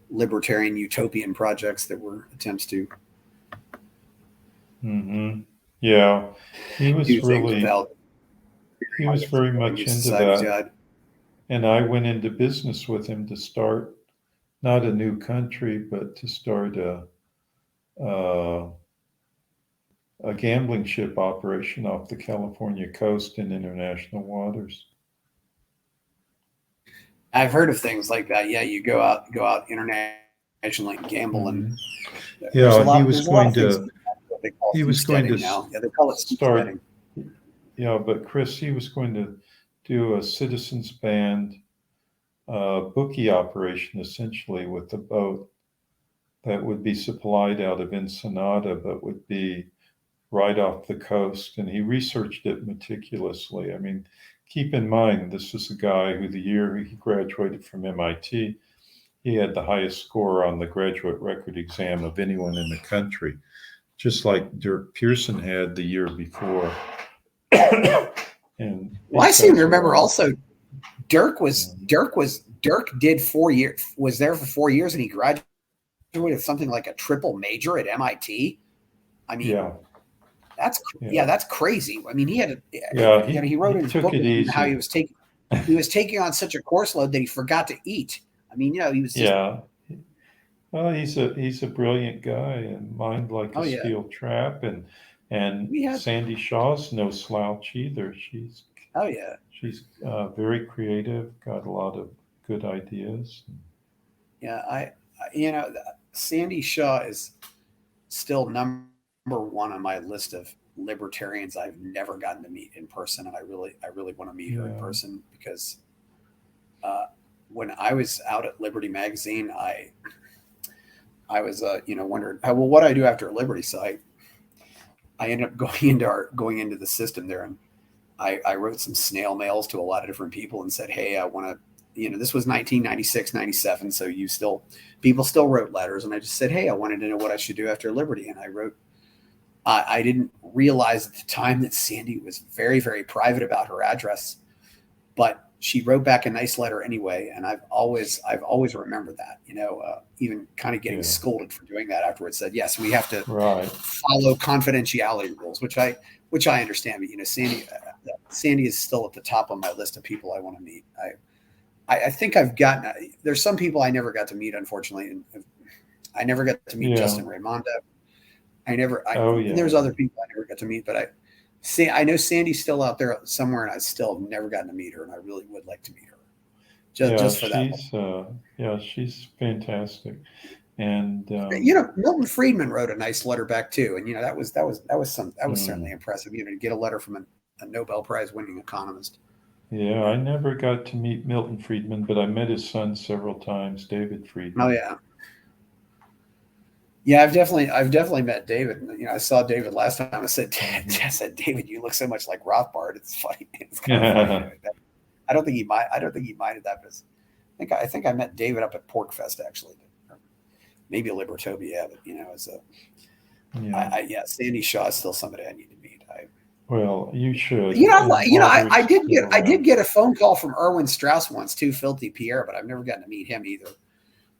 libertarian utopian projects that were attempts to yeah, he was do things really without he was very much into society's that. guide. And I went into business with him to start not a new country, but to start uh, a gambling ship operation off the California coast in international waters. I've heard of things like that. Yeah, you go out internationally and gamble, and Yeah, he was there's a lot going of things to that they call he was going to now. Yeah, they call it start. seasteading. Yeah, but Chris, he was going to do a citizens band bookie operation essentially with a boat that would be supplied out of Ensenada, but would be right off the coast. And he researched it meticulously. I mean, keep in mind, this is a guy who the year he graduated from MIT, he had the highest score on the graduate record exam of anyone in the country, just like Durk Pearson had the year before. And Well, I seem to remember also Durk did 4 years, was there for 4 years, and he graduated with something like a triple major at MIT. I mean, that's crazy. I mean, he wrote in his book how he was taking on such a course load that he forgot to eat. I mean, he was just, Well, he's a brilliant guy and mind like a steel trap, and Sandy Shaw's no slouch either. She's very creative, got a lot of good ideas. Yeah, Sandy Shaw is still number one on my list of libertarians I've never gotten to meet in person, and I really want to meet her in person, because when I was out at Liberty Magazine, I was wondering, well, what do I do after Liberty? So I ended up going into the system there, and I wrote some snail mails to a lot of different people and said, hey, I want to. This was 1996, 97. So people still wrote letters. And I just said, hey, I wanted to know what I should do after Liberty. And I wrote, I didn't realize at the time that Sandy was very, very private about her address, but she wrote back a nice letter anyway. And I've always remembered that, even kind of getting scolded for doing that afterwards. Said, yes, we have to follow confidentiality rules, which I understand. But, Sandy is still at the top of my list of people I want to meet. I think I've gotten. There's some people I never got to meet, unfortunately. And I never got to meet Justin Raimondo. There's other people I never got to meet, but I know Sandy's still out there somewhere, and I still have never gotten to meet her, and I really would like to meet her. Just for that. She's fantastic. And Milton Friedman wrote a nice letter back too, and that was certainly impressive. To get a letter from a Nobel Prize winning economist. Yeah, I never got to meet Milton Friedman, but I met his son several times, David Friedman. Oh yeah. Yeah, I've definitely met David. I saw David last time. I said, David, you look so much like Rothbard. It's funny. It's kind of funny. I don't think he minded that, but I think I met David up at Porkfest actually. Maybe a Libertopia, but Sandy Shaw is still somebody I need to meet. Well, you should. I did get a phone call from Erwin Strauss once too, Filthy Pierre, but I've never gotten to meet him either.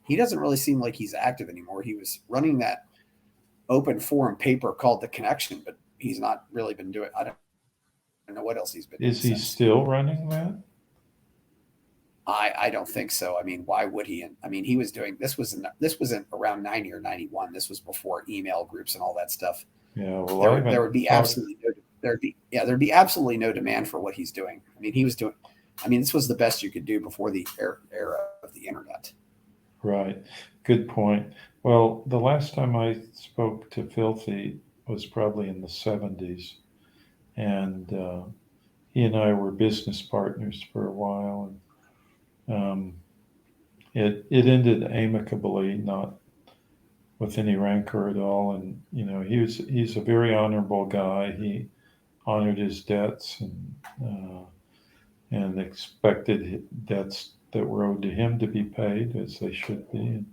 He doesn't really seem like he's active anymore. He was running that open forum paper called The Connection, but he's not really been doing. I don't know what else he's been doing. Is he still running that? I don't think so. I mean, why would he? I mean, he was doing this was in around 90 or 91. This was before email groups and all that stuff. Yeah, well, there would be absolutely there'd be absolutely no demand for what he's doing. I mean, this was the best you could do before the era of the internet. Right. Good point. Well, the last time I spoke to Filthy was probably in the 70s. And he and I were business partners for a while. And, it ended amicably, not, with any rancor at all. And he's a very honorable guy. He honored his debts and expected debts that were owed to him to be paid, as they should be. And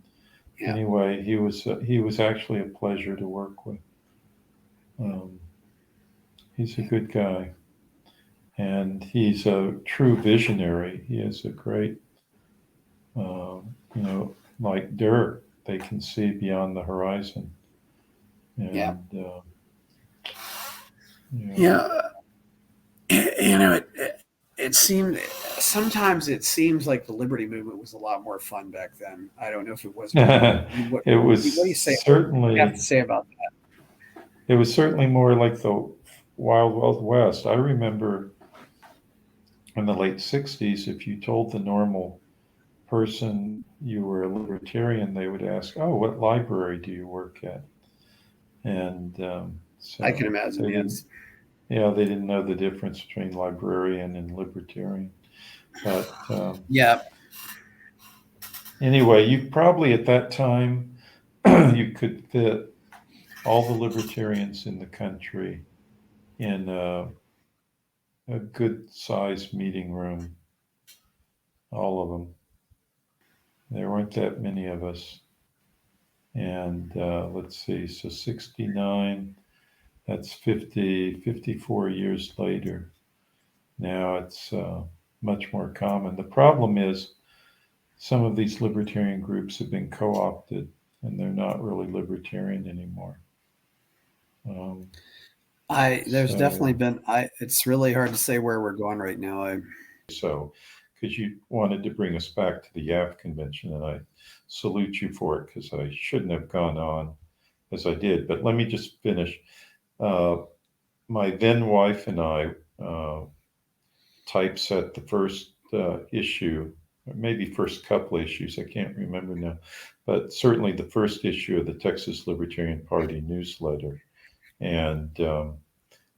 anyway, he was actually a pleasure to work with. He's a good guy, and he's a true visionary. He is a great, like Durk, they can see beyond the horizon. And, it seemed sometimes it seems like the liberty movement was a lot more fun back then. I don't know if it was. What do you say? Certainly, what do you have to say about that? It was certainly more like the Wild Wild West. I remember in the late 60s, if you told the normal person you were a libertarian, they would ask, "Oh, what library do you work at?" And so I can imagine, yes. They didn't know the difference between librarian and libertarian. But anyway, you probably at that time, you could fit all the libertarians in the country in a good-sized meeting room, all of them. There weren't that many of us. And let's see, so 69, that's 54 years later. Now it's much more common. The problem is some of these libertarian groups have been co-opted, and they're not really libertarian anymore. Definitely been. It's really hard to say where we're going right now. Because you wanted to bring us back to the YAF convention, and I salute you for it, because I shouldn't have gone on as I did. But let me just finish. My then wife and I typeset the first issue, or maybe first couple issues, I can't remember now, but certainly the first issue of the Texas Libertarian Party newsletter. And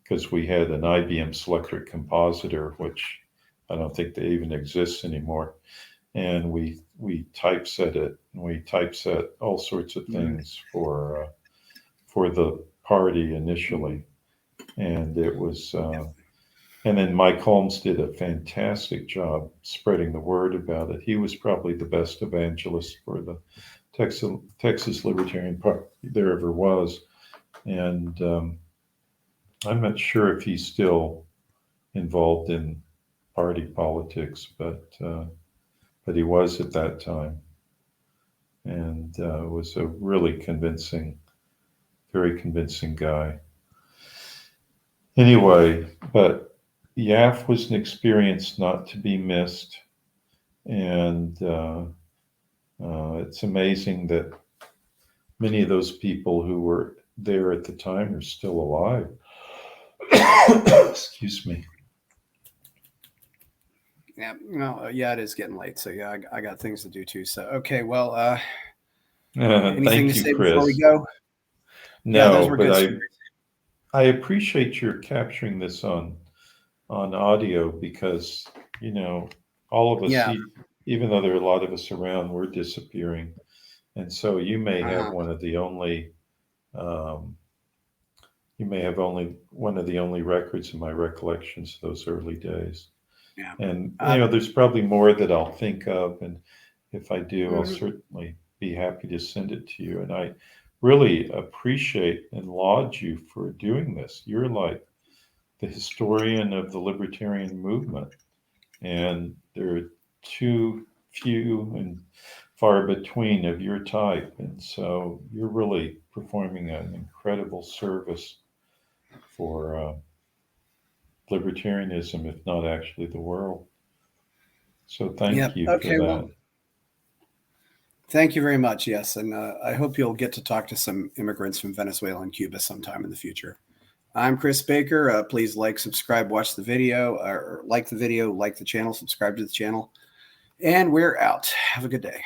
because we had an IBM Selectric compositor, which I don't think they even exist anymore. And we typeset it, and we typeset all sorts of things for the party initially. And it was, and then Mike Holmes did a fantastic job spreading the word about it. He was probably the best evangelist for the Texas Libertarian Party there ever was. And I'm not sure if he's still involved in party politics, but he was at that time, and was a really very convincing guy. Anyway, but YAF was an experience not to be missed, and it's amazing that many of those people who were there at the time are still alive. Excuse me. Yeah, it is getting late, so I got things to do too. So okay, well, anything to say before we go? No, those were good. I appreciate your capturing this on audio, because all of us, even though there are a lot of us around, we're disappearing, and so you may have one of the only. You may have only one of the only records in my recollections of those early days. Yeah. And, there's probably more that I'll think of. And if I do, I'll certainly be happy to send it to you. And I really appreciate and laud you for doing this. You're like the historian of the libertarian movement. And there are too few and far between of your type. And so you're really performing an incredible service for libertarianism, if not actually the world. So thank you for that. Well, thank you very much. Yes. And I hope you'll get to talk to some immigrants from Venezuela and Cuba sometime in the future. I'm Chris Baker. Please like, subscribe, watch the video, or like the video, like the channel, subscribe to the channel. And we're out. Have a good day.